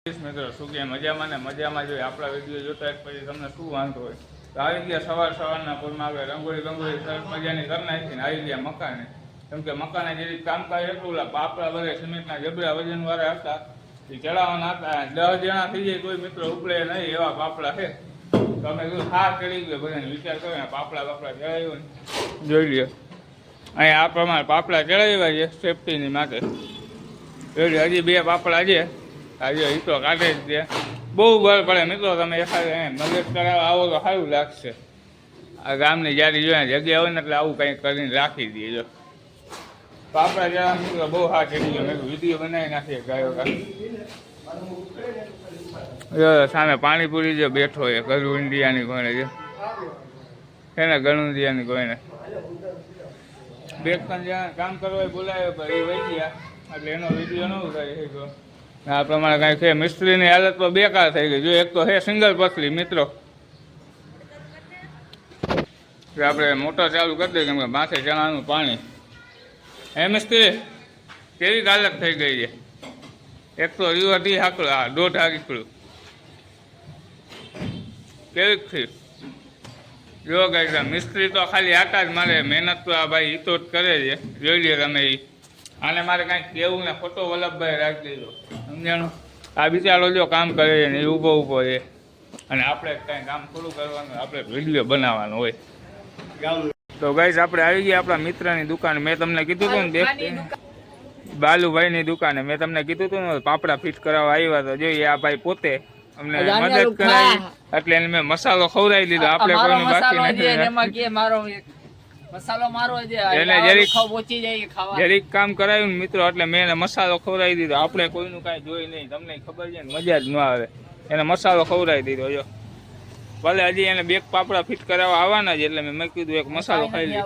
મિત્રો શું કે મજામાં ને મજામાં જોઈએ આપણા વિડીયો જોતા પછી તમને શું વાંધો હોય તો આવી ગયા સવારના પૂરમાં આવે રંગોળી સરસ મજાની કરી નાખીને આવી ગયા મકાને કેમ કે મકાને જે કામકાજ એટલું પાપડા બધે સિમેન્ટના જબરા વજનવાળા હતા એ ચડાવવાના હતા 10 જણા થઈ જાય કોઈ મિત્રો ઉપડે નહીં એવા પાપડા છે તો અમે કીધું હા ચડી ગયો બધાને વિચાર કર્યો ને પાપડા ચડાવ્યો ને જોઈ લ્યો અહીંયા આ પ્રમાણે પાપડા ચડાવ્યા છે સેફટીની માટે જોઈ હજી 2 પાપડા છે આજે એ તો કાઢે જ દે બહુ બળ પડે મિત્રો તમે એકાદ મદદ કરાવવા આવો તો સારું લાગશે આ ગામની જારી જોઈએ જગ્યા હોય ને એટલે આવું કંઈક કરીને રાખી દઈએ જો પાપડા જરા મિત્રો બહુ હા ચડી ગયો મેં વિડીયો બનાવી નાખીએ ગાયો સામે પાણીપુરી જો બેઠો એ ગળું ઇન્ડિયાની કોઈને છે એને ગળું ઇન્ડિયાની કોઈને 2 જણા કામ કરવા બોલાવે પણ એ વહી ગયા એટલે એનો વિડીયો ન ઉતારી આ પ્રમાણે કાંઈ છે મિસ્ત્રીની હાલત તો બેકાર થઈ ગઈ જો એક તો છે સિંગલ પસલી મિત્રો આપણે મોટર ચાલુ કરી દઈએ કેમ કે માથે ચણાનું પાણી હે મિસ્ત્રી કેવી હાલત થઈ ગઈ છે એક તો રીવરથી હાકડું હા 1.5 હાકડું કેવી થઈ જો ગઈ મિસ્ત્રી તો ખાલી આટા જ મારે મહેનત તો આ ભાઈ હિતો જ કરે છે જોઈ લે તમે એ આને મારે કાંઈક કેવું ને ખોટો વલ્લભભાઈ રાખી દેજો સમજાણું આ બિચારો જો કામ કરે છે ને એ ઊભો છે અને આપણે કાંઈ કામ થોડું કરવાનું આપણે વિડીયો બનાવવાનો હોય તો ગાઈસ આપણે આવી ગયા આપણા મિત્રની દુકાને મેં તમને કીધું હતું ને બાલુભાઈની દુકાને મેં તમને કીધું હતું ને પાપડા ફિટ કરાવવા આવ્યા તો જોઈએ આ ભાઈ પોતે અમને મદદ કરાવી એટલે એને મેં મસાલો ખવડાવી દીધો આપણે કોઈનું બાકી નથી મસાલો મારો છે એને જરીક કામ કરાવ્યું ને મિત્રો એટલે મેં એને મસાલો ખવડાવી દીધો આપણે કોઈનું કાંઈ જોઈ નહીં તમને ખબર છે ને મજા જ ન આવે એને મસાલો ખવડાવી દીધો જો ભલે હજી એને 2 પાપડા ફિટ કરાવવા આવવાના જ એટલે મેં કીધું એક મસાલો ખાઈ લે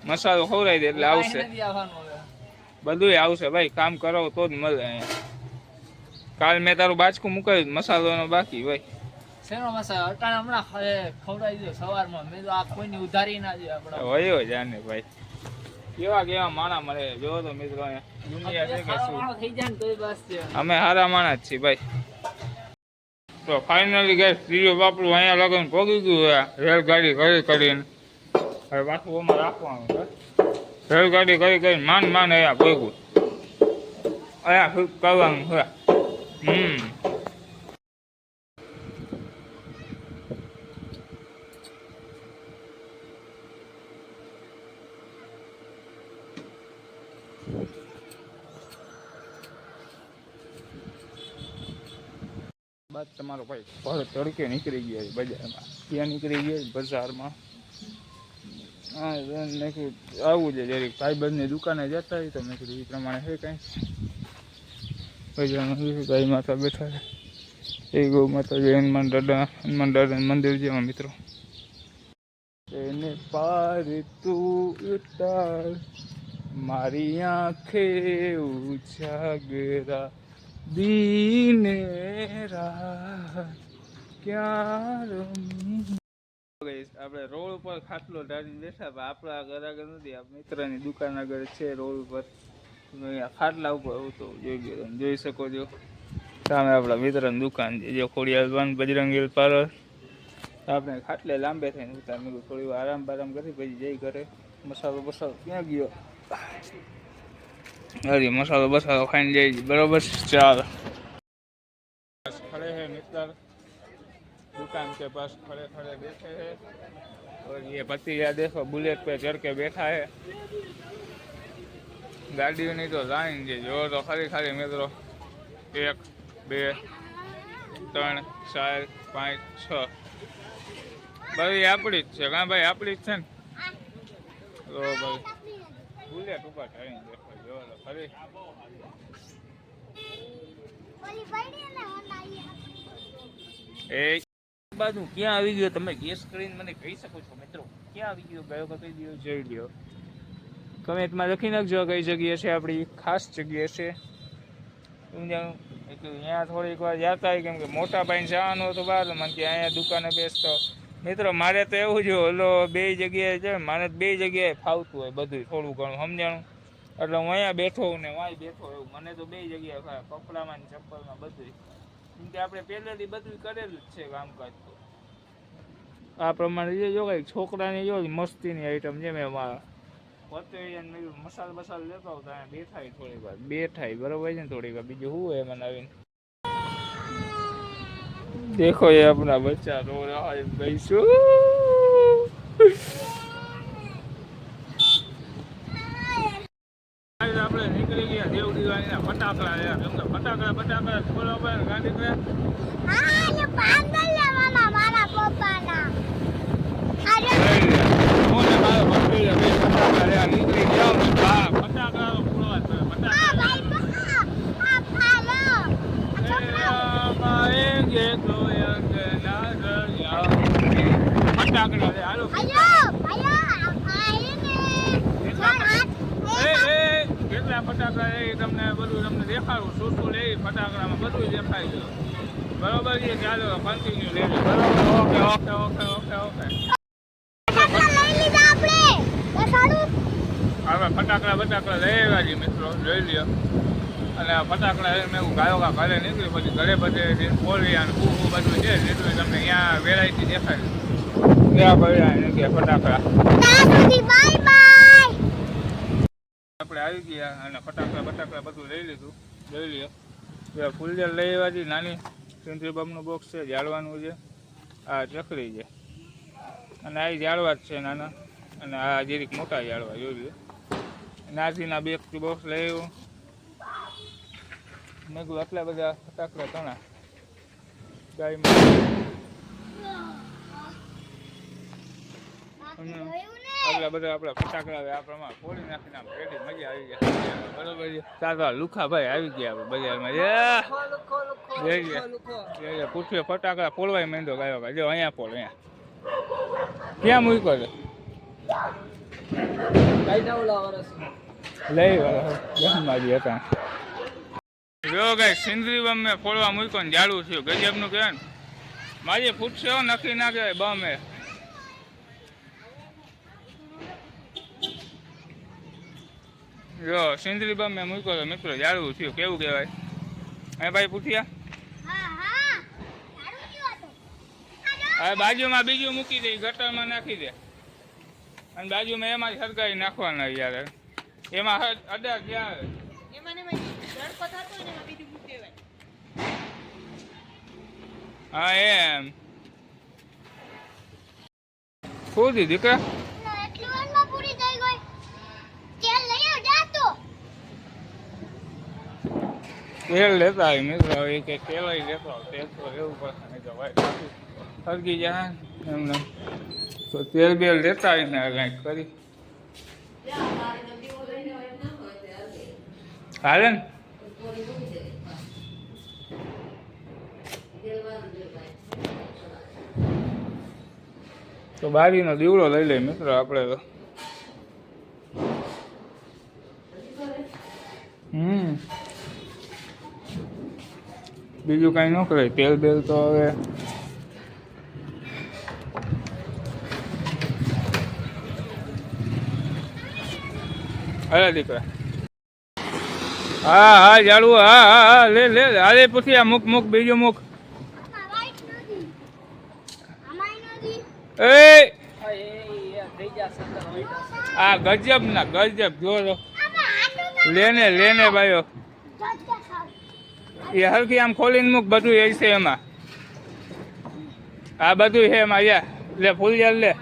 મસાલો ખવડાવી દે એટલે આવશે બધું આવશે ભાઈ કામ કરાવો તો જ મળે અહીંયા કાલ મેં તારું બાચકું મુકાવ્યું મસાલોનો બાકી ભાઈ શેનો મસાલો અટાણે હમણાં ખવડાવી દો સવારમાં મેં તો આ કોઈની ઉધારી ના દે આપણે હોય જાને ભાઈ કેવા માણા મળે જો તો મિત્રો દુનિયા છે કે શું થઈ જાય ને તોય બસ છે અમે હારા માણા જ છીએ ભાઈ તો ફાઇનલી ગેસ ત્રીજો બાપડું અહીંયા લગન પગી ગયું રેલગાડી કરીને હવે પાછું ઓમાં રાખવાનું રેલગાડી કરી માન અહીંયા પગ્યું અહીંયા ફિટ કરવાનું છે બાદ તમારો ભાઈ પર તડકે નીકળી ગયા બજારમાં ત્યાં નીકળી ગયા બજારમાં હા મેં કીધું આવું છે જરીક ભાઈબંધની દુકાને જતા હોય તો મેં કીધું એ પ્રમાણે છે કાંઈ બજારમાં ગાય માતા બેઠા છે એ ગૌ માતાજી હનુમાન દાદા મંદિર જેવા મિત્રો એને પાર તું ઉતાર મારી આંખે ઉજાગરા દીને ક્યાં આપણે રોડ ઉપર ખાટલો ઢાળીને બેઠા આપણા ઘર આગળ નથી મિત્રની દુકાન આગળ છે રોડ ઉપર ખાટલા ઉપર તો જોઈ શકો છો સામે આપણા મિત્રની દુકાન છે જો ખોડિયાલ બજરંગી પાર્લર આપણે ખાટલે લાંબે થઈને ઉતાર મેં થોડી વાર આરામ કરી પછી જઈ ઘરે મસાલો ક્યાં ગયો अरे मसाला बसाला खाने जाइए बराबर चाल खड़े हैं मित्र दुकान के पास खड़े बैठे हैं और ये भतीजा देखो बुलेट पे चढ़ के बैठा है गाड़ी नहीं तो लाइन जो तो खाली मित्रों 1 2 3 4 5 6 भाई आपड़ी ज है भाई आपड़ी ज है तो भाई बुलेट ऊपर चढ़ी બાજુ ક્યાં આવી ગયો તમે ગેસ કરીને મને કહી શકો છો મિત્રો ક્યાં આવી ગયો ગયો કહી દો જોઈ લ્યો કમેન્ટમાં લખી નાખજો કઈ જગ્યાએ છે આપણી ખાસ જગ્યાએ છે અહીંયા થોડીક વાર જતા હોય કેમ કે મોટા ભાઈને જવાનું હતું બહાર મને કે અહીંયા દુકાને બેસતો મિત્રો મારે તો એવું જ ઓલો 2 જગ્યાએ છે મારે 2 જગ્યાએ ફાવતું હોય બધું થોડું ઘણું સમજાણું એટલે હું અહીંયા બેઠો હું ને વાંય બેઠો એવું મને તો બે જગ્યાએ થાય કપડામાં ને ચપ્પલમાં બધું કેમ કે આપણે પહેલેથી બધું કરેલું જ છે કામકાજ તો આ પ્રમાણે જો કંઈક છોકરાની જો મસ્તીની આઈટમ છે મેં મારા પોતે મસાલ બસાલ લેતો આવતો અહીંયા બેઠાય થોડીક વાર બેઠાય બરોબર છે ને થોડીક વાર બીજું શું હોય મને આવીને देखो ये अपना बच्चा रो रहा है बैसो આપણે નીકળી ગયા દેવ દિવાળીના ફટાકડા લેવા કેમ કે ફટાકડા બોલો ભાઈ ગાંધી કરે હા એ પાંદલ લેવાના મારા પપ્પાના અરે કોને મારો પપ્પી બે ફટાકડા લેવા નીકળી ગયા ફટાકડા ફોડવા ફટાકડા આ ફાલો ફટાકડા લે હાલો આયો આઈને કેટલા ફટાકડા એ તમને બધું તમને દેખાડું શું શું લે ફટાકડામાં બધું દેખાય છે બરોબર છે ચાલો કન્ટિન્યુ લેજો બરોબર okay okay okay okay okay લઈ લીધા આપણે દેખાડું હવે ફટાકડા લેવા છે મિત્રો લઈ લ્યો અને આ ફટાકડા મેં ગાયો ઘરે નીકળી પછી ઘરે બધે ફોડી અને ખૂબ બધું છે એટલે તમને અહીંયા વેરાયટી દેખાય ત્યાં પડ્યા નીકળ્યા ફટાકડા બાય બાય આપણે આવી ગયા અને ફટાકડા બધું લઈ લ્યો ફૂલજર લઈ આવ્યા છે નાની સેન્ટ્રી બમનું બોક્સ છે જાળવાનું છે આ ચકરી છે અને આ જાળવા જ છે નાના અને આ જરીક મોટા જાળવા જોઈ લો નાથીના બે બોક્સ લઈ આવ્યો મેં કહ્યું આટલા બધા ફટાકડા તણા ગાયમાં આટલા બધા આપણા ફટાકડા આ પ્રમાણે ફોડી નાખીને પેટી મજા આવી જાય બરોબર છે સારા લુખાભાઈ આવી ગયા આપણે બજારમાં પૂછ્યો ફટાકડા ફોડવાય માંડો ગાયો જો અહીંયા ફોડ અહીંયા ક્યાં મૂક્યો છે લઈ મારી હતા જો કઈ સિંદરી બમ મેં ફોડવા મૂક્યો ને જાડું થયું ગજબનું કહેવાય ને મારી ફૂટશે નક્કી ના કહેવાય બમે જો સિંદરી બમ મેં મૂક્યો તો મિત્રો જાડું થયું કેવું કહેવાય હે ભાઈ પૂછ્યા હવે બાજુમાં બીજું મૂકી દે ગટરમાં નાખી દે અને બાજુમાં એમાં સરકારી નાખવાના યાર એમાં અડર ક્યાં હા એમ ખોદી દીકરા એટલી વારમાં પૂરી થઈ ગઈ તેલ લઈ આવ જા તો તેલ લેતા હોય મિત્રો એ કે તેલ લેતો તેલ તો લેવું પડશે નહીં તો ભાઈ સરગી જાય એમને તો તેલ બેલ લેતા હોય ને કંઈક કરી હાલે ને તો બારીનો દીવડો લઈ લે મિત્રો આપણે તો બીજું કઈ ન કરાય તેલ બેલ તો હવે અરે દીકરા હા જાડવું હા લે અરે પૂછી આ મૂક બીજું મૂક એ આ ગજબ ના ગજબ જો લેને ભાઈઓ એ હરખી આમ ખોલીને મૂક બધું એ છે એમાં આ બધું છે એમાં યા લે ફૂલ જલ લે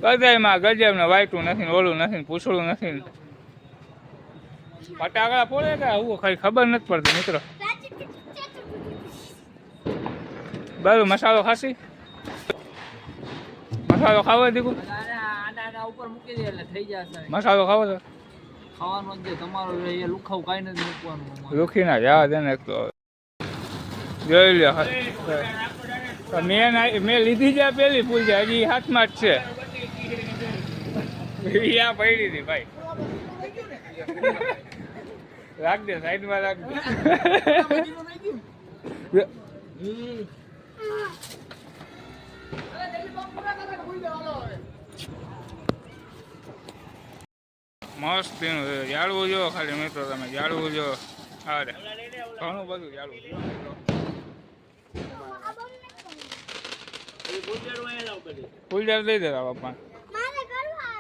બધામાં ગજબ ને વાઈટું નથી ઓલું નથી પૂછડું નથી ફટાકડા ફોડે કે આવું કઈ ખબર નથી પડતી મિત્રો બધું મસાલો ખાસી મસાલો ખાવો દીકું ઉપર મૂકી દે એટલે થઈ જશે મસાલો ખાવો તો ખાવાનું જ તમારું એ લુખાવ કાઈ નથી મૂકવાનું રૂખી ના જવા દે ને એક તો જોઈ લ્યો મેં લીધી છે પેલી પૂજા હજી હાથમાં જ છે યા પડી હતી ભાઈ રાખ દે સાઈડમાં રાખ દે મસ્ત એનું છે. જાળવું જો ખાલી મિત્રો તમે જાળવું જો. અરે ઘણું બધું જાળવું જો મિત્રો. ફૂલજાર દઈ દેતા પપ્પા. મારે કરવા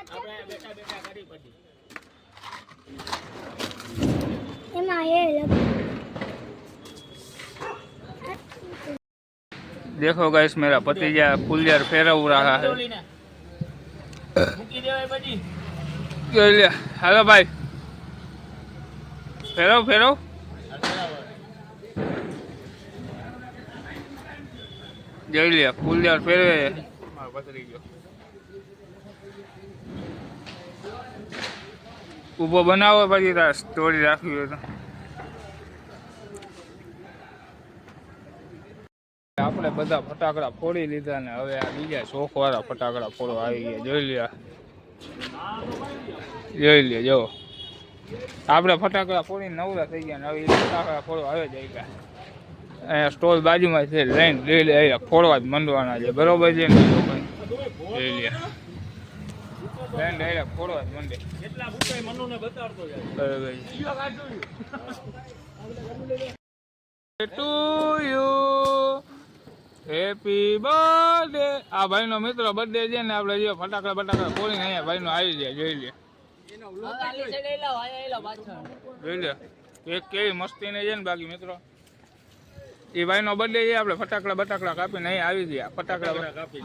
એમાં એ देखो गाइस मेरा भतीजा फुलजार फेरव रहा है. हेलो भाई फेरव फेरव. જોઈ લે ફૂલજાર ફેરવે મારો પતરી ગયો. ઊભો બનાવો પછી તાર સ્ટોરી રાખવી હોય તો. આપણે બધા ફટાકડા ફોડી લીધા ને હવે આ બીજા શોખવાળા ફટાકડા ફોડવા આવી ગયા. જોઈ લે જો આપણે ફટાકડા ફોડીને નવરા થઈ ગયા ને હવે ફટાકડા ફોડવા આવે જાય ગયા. અહીંયા સ્ટોલ બાજુમાં છે લઈને લઈ લે ફોડવા જ મંડવાના છે બરોબર છે ને લઈ લે લઈને ડાયરેક્ટ ફોડવા જ મંડે. To you happy birthday. આ ભાઈનો મિત્ર બર્થડે છે ને આપણે જો ફટાકડા ફોડીને અહીંયા ભાઈનો આવી જાય. જોઈ લે જોઈ લે એક કેવી મસ્તી ને છે ને. બાકી મિત્રો એ ભાઈનો બર્થડે છે આપણે ફટાકડા કાપીને અહીંયા આવી ગયા. ફટાકડા કાપી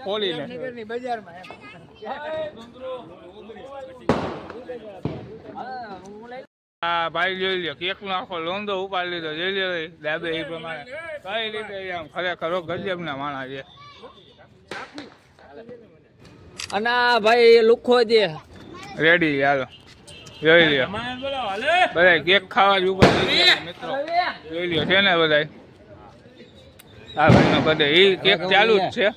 ફોડીને હા ભાઈ જોઈ લે કેક નો આખો લોંદો ઉપાડી લીધો. જોઈ લે દાદા એ પ્રમાણે કઈ રીતે આમ ખરેખર ગજબ ના માણસ છે. અને ભાઈ લુખો દે રેડી હાલો જોઈ લે બધા કેક ખાવા જ ઉપર મિત્રો. જોઈ લ્યો છે ને બધા આ ભાઈ નો બધે એ કેક ચાલુ જ છે.